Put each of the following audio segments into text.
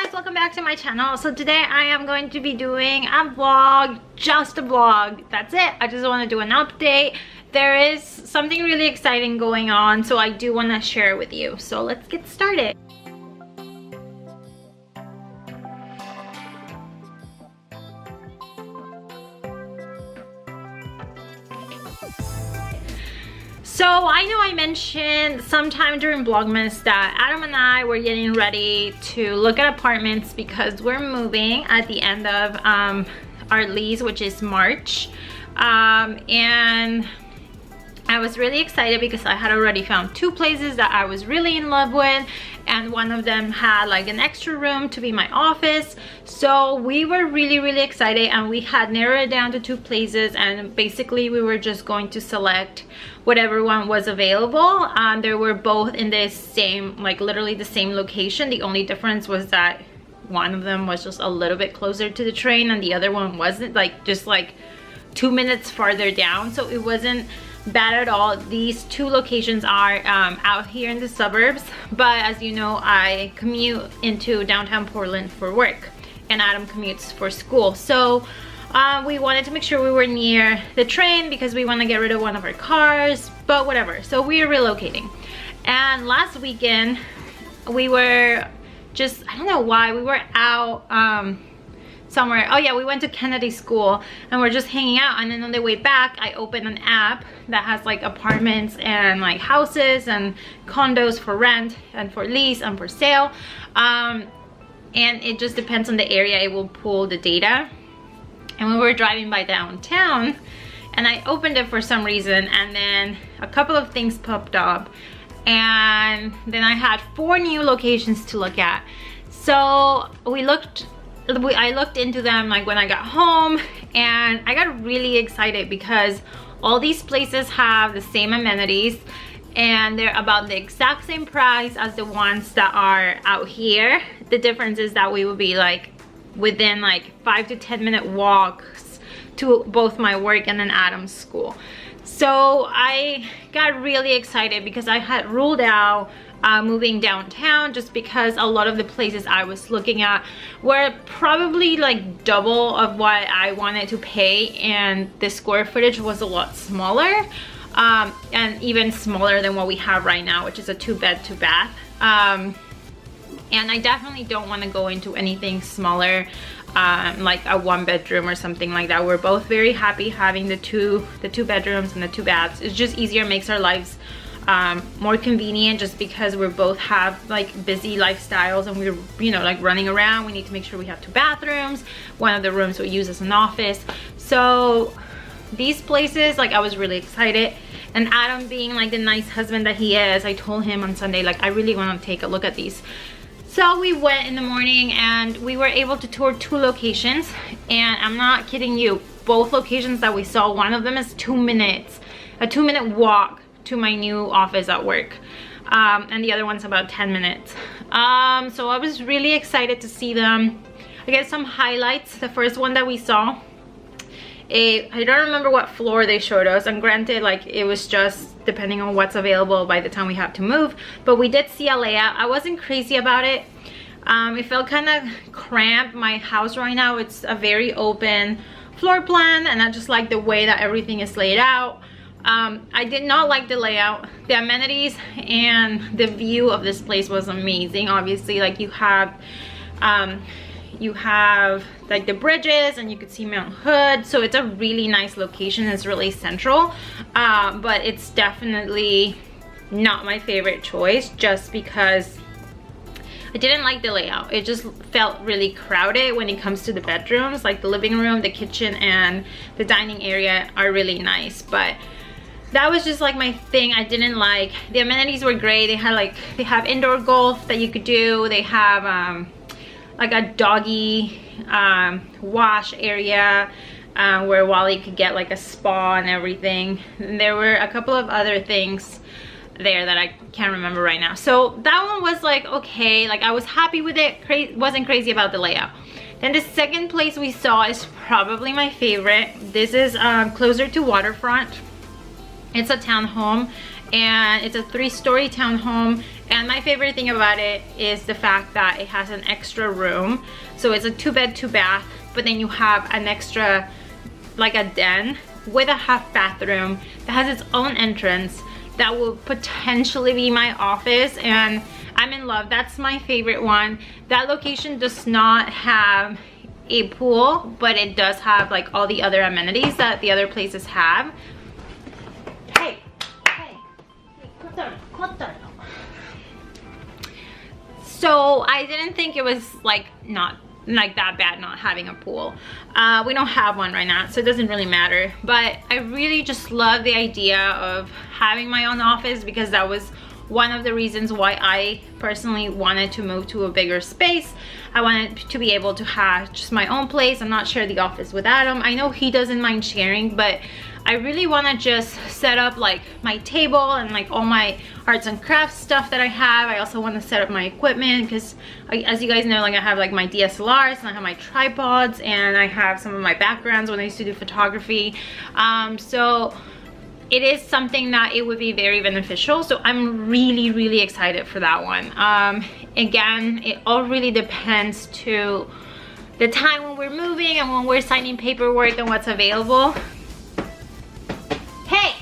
guys, welcome back to my channel. So today I am going to be doing a vlog, just a vlog. That's it. I just want to do an update. There is something really exciting going on, so I do want to share it with you. So let's get started. So I know I mentioned sometime during Vlogmas that Adam and I were getting ready to look at apartments because we're moving at the end of our lease, which is March. And I was really excited because I had already found two places that I was really in love with, and one of them had like an extra room to be my office. So we were really excited, and we had narrowed it down to two places, and basically we were just going to select whatever one was available. They were both in the same, like literally the same location. The only difference was that one of them was just a little bit closer to the train and the other one wasn't, like just like 2 minutes farther down. So it wasn't bad at all. These two locations are out here in the suburbs, but as you know, I commute into downtown Portland for work and Adam commutes for school. So we wanted to make sure we were near the train because we want to get rid of one of our cars, but whatever. So we are relocating. And last weekend we were just, I don't know why, we were out somewhere. Oh yeah, we went to Kennedy School and we're just hanging out, and then on the way back I opened an app that has like apartments and like houses and condos for rent and for lease and for sale, and it just depends on the area, it will pull the data. And we were driving by downtown and I opened it for some reason, and then a couple of things popped up, and then I had 4 new locations to look at. So I looked into them like when I got home, and I got really excited because all these places have the same amenities and they're about the exact same price as the ones that are out here. The difference is that we will be like within like 5 to 10 minute walks to both my work and then Adam's school. So I got really excited because I had ruled out moving downtown just because a lot of the places I was looking at were probably like double of what I wanted to pay, and the square footage was a lot smaller, and even smaller than what we have right now, which is a 2-bed 2-bath. And I definitely don't want to go into anything smaller, like a 1-bedroom or something like that. We're both very happy having the two bedrooms and the 2 baths. It's just easier, makes our lives more convenient, just because we both have like busy lifestyles and we're, you know, like running around. We need to make sure we have 2 bathrooms. One of the rooms we use as an office. So these places, like, I was really excited. And Adam, being like the nice husband that he is, I told him on Sunday, like, I really want to take a look at these. So we went in the morning and we were able to tour 2 locations, and I'm not kidding you, both locations that we saw, one of them is 2 minutes, a 2-minute walk to my new office at work, and the other one's about 10 minutes. So I was really excited to see them. I guess some highlights. The first one that we saw, I don't remember what floor they showed us, and granted, like, it was just depending on what's available by the time we have to move, but we did see a layout. I wasn't crazy about it. It felt kind of cramped. My house right now, it's a very open floor plan, and I just like the way that everything is laid out. I did not like the layout. The amenities and the view of this place was amazing. Obviously, like, you have like the bridges and you could see Mount Hood, so it's a really nice location. It's really central, but it's definitely not my favorite choice just because I didn't like the layout. It just felt really crowded when it comes to the bedrooms. Like, the living room, the kitchen, and the dining area are really nice, but that was just like my thing. I didn't like the amenities. Were great. They have indoor golf that you could do. They have like a doggy wash area where Wally could get like a spa and everything. And there were a couple of other things there that I can't remember right now. So that one was like, okay, like, I was happy with it. Wasn't crazy about the layout. Then the second place we saw is probably my favorite. This is closer to waterfront. It's a townhome, and it's a 3-story townhome, And my favorite thing about it is the fact that it has an extra room. So it's a 2-bed, 2-bath, but then you have an extra, like a den with a half bathroom that has its own entrance that will potentially be my office, and I'm in love. That's my favorite one. That location does not have a pool, but it does have like all the other amenities that the other places have. Hey, so I didn't think it was like not like that bad not having a pool. We don't have one right now, so it doesn't really matter, but I really just love the idea of having my own office, because that was one of the reasons why I personally wanted to move to a bigger space. I wanted to be able to have just my own place and not share the office with Adam. I know he doesn't mind sharing, but I really want to just set up like my table and like all my arts and crafts stuff that I have. I also want to set up my equipment, because as you guys know, like I have like my DSLRs and I have my tripods and I have some of my backgrounds when I used to do photography. So it is something that it would be very beneficial. So I'm really excited for that one. Again, it all really depends to the time when we're moving and when we're signing paperwork and what's available. Hey!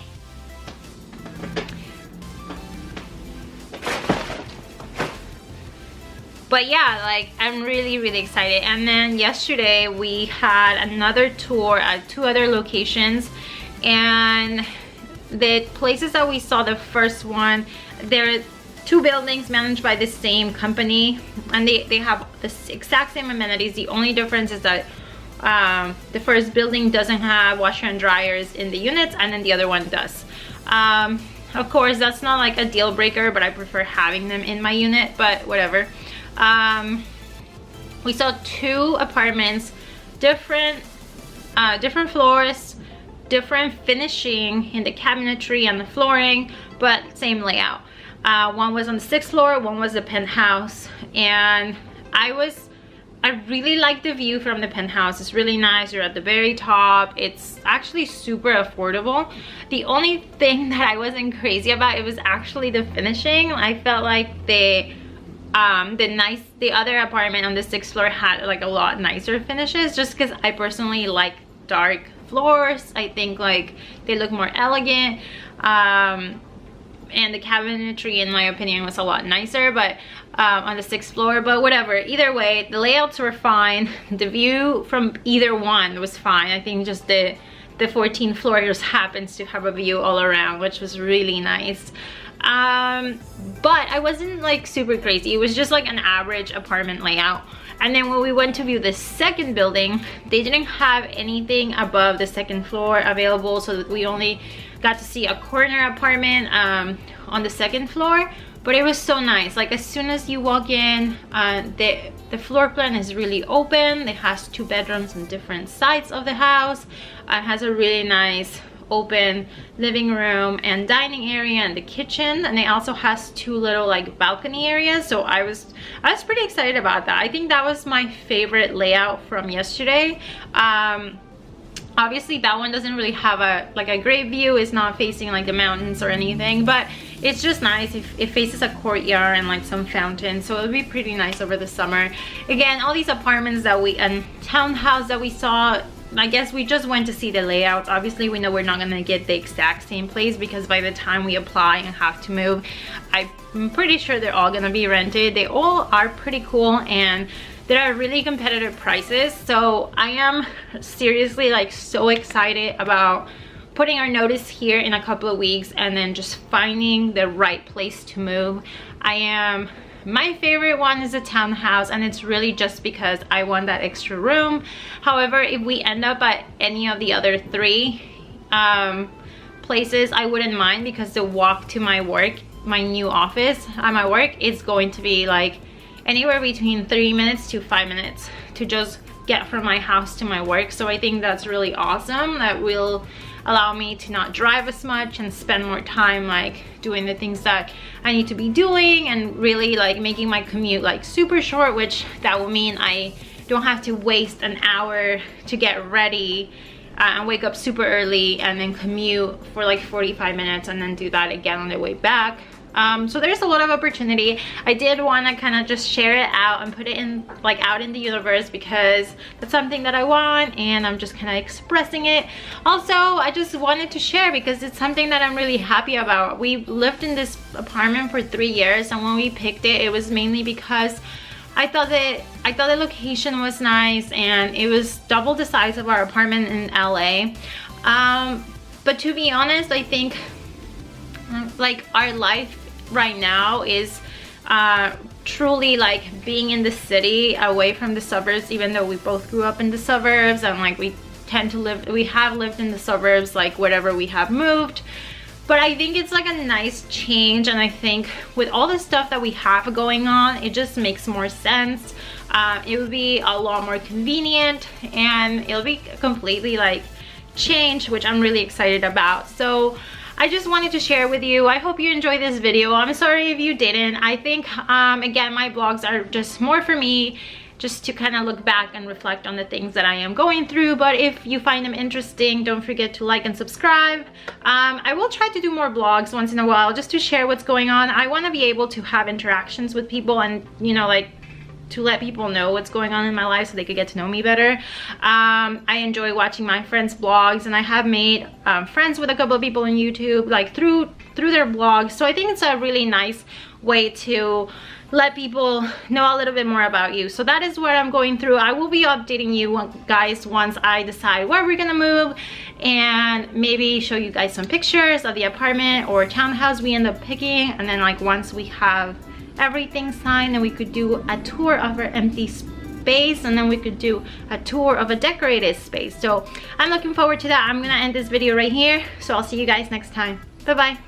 But yeah, like I'm really excited. And then yesterday we had another tour at 2 other locations, and the places that we saw, the first one, there are 2 buildings managed by the same company, and they have the exact same amenities. The only difference is that the first building doesn't have washer and dryers in the units, and then the other one does. Of course, that's not like a deal breaker, but I prefer having them in my unit, but whatever. We saw 2 apartments, different floors, different finishing in the cabinetry and the flooring, but same layout. One was on the 6th floor, one was the penthouse, and I really like the view from the penthouse. It's really nice. You're at the very top. It's actually super affordable. The only thing that I wasn't crazy about, it was actually the finishing. I felt like the other apartment on the 6th floor had like a lot nicer finishes, just because I personally like dark floors. I think like they look more elegant, and the cabinetry in my opinion was a lot nicer, but on the 6th floor. But whatever, either way, the layouts were fine. The view from either one was fine. I think just the 14th floor just happens to have a view all around, which was really nice. But I wasn't like super crazy. It was just like an average apartment layout. And then when we went to view the second building, they didn't have anything above the 2nd floor available, so that we only got to see a corner apartment on the 2nd floor. But it was so nice. Like as soon as you walk in, the floor plan is really open. It has 2 bedrooms on different sides of the house. It has a really nice open living room and dining area and the kitchen, and it also has 2 little like balcony areas. So I was pretty excited about that. I think that was my favorite layout from yesterday. Obviously that one doesn't really have a great view. It's not facing like the mountains or anything, but it's just nice. It faces a courtyard and like some fountains, so it'll be pretty nice over the summer. Again, all these apartments that and townhouse that we saw, I guess we just went to see the layouts. Obviously we know we're not gonna get the exact same place, because by the time we apply and have to move, I'm pretty sure they're all gonna be rented. They all are pretty cool, and there are really competitive prices. So I am seriously like so excited about putting our notice here in a couple of weeks and then just finding the right place to move. My favorite one is a townhouse, and it's really just because I want that extra room. However, if we end up at any of the other 3 places, I wouldn't mind, because the walk to my work, my new office at my work, is going to be like anywhere between 3 minutes to 5 minutes to just get from my house to my work. So I think that's really awesome. That will allow me to not drive as much and spend more time like doing the things that I need to be doing, and really like making my commute like super short, which that will mean I don't have to waste an hour to get ready and wake up super early and then commute for like 45 minutes and then do that again on the way back. So there's a lot of opportunity. I did want to kind of just share it out and put it in, like, out in the universe, because that's something that I want and I'm just kind of expressing it. Also, I just wanted to share because it's something that I'm really happy about. We lived in this apartment for 3 years, and when we picked it, it was mainly because I thought the location was nice, and it was double the size of our apartment in LA. But to be honest, I think like our life right now is truly like being in the city away from the suburbs, even though we both grew up in the suburbs, and like we have lived in the suburbs like wherever we have moved. But I think it's like a nice change, and I think with all the stuff that we have going on, it just makes more sense. It would be a lot more convenient, and it'll be completely like changed, which I'm really excited about. So I just wanted to share with you. I hope you enjoyed this video. I'm sorry if you didn't. I think again, my vlogs are just more for me, just to kind of look back and reflect on the things that I am going through. But if you find them interesting, don't forget to like and subscribe. I will try to do more vlogs once in a while just to share what's going on. I want to be able to have interactions with people, and you know, like, to let people know what's going on in my life so they could get to know me better. I enjoy watching my friends' blogs, and I have made friends with a couple of people on YouTube, like through their blogs. So I think it's a really nice way to let people know a little bit more about you. So that is what I'm going through. I will be updating you guys once I decide where we're gonna move, and maybe show you guys some pictures of the apartment or townhouse we end up picking. And then like once we have everything signed, and we could do a tour of our empty space, and then we could do a tour of a decorated space. So I'm looking forward to that. I'm gonna end this video right here, so I'll see you guys next time. Bye bye.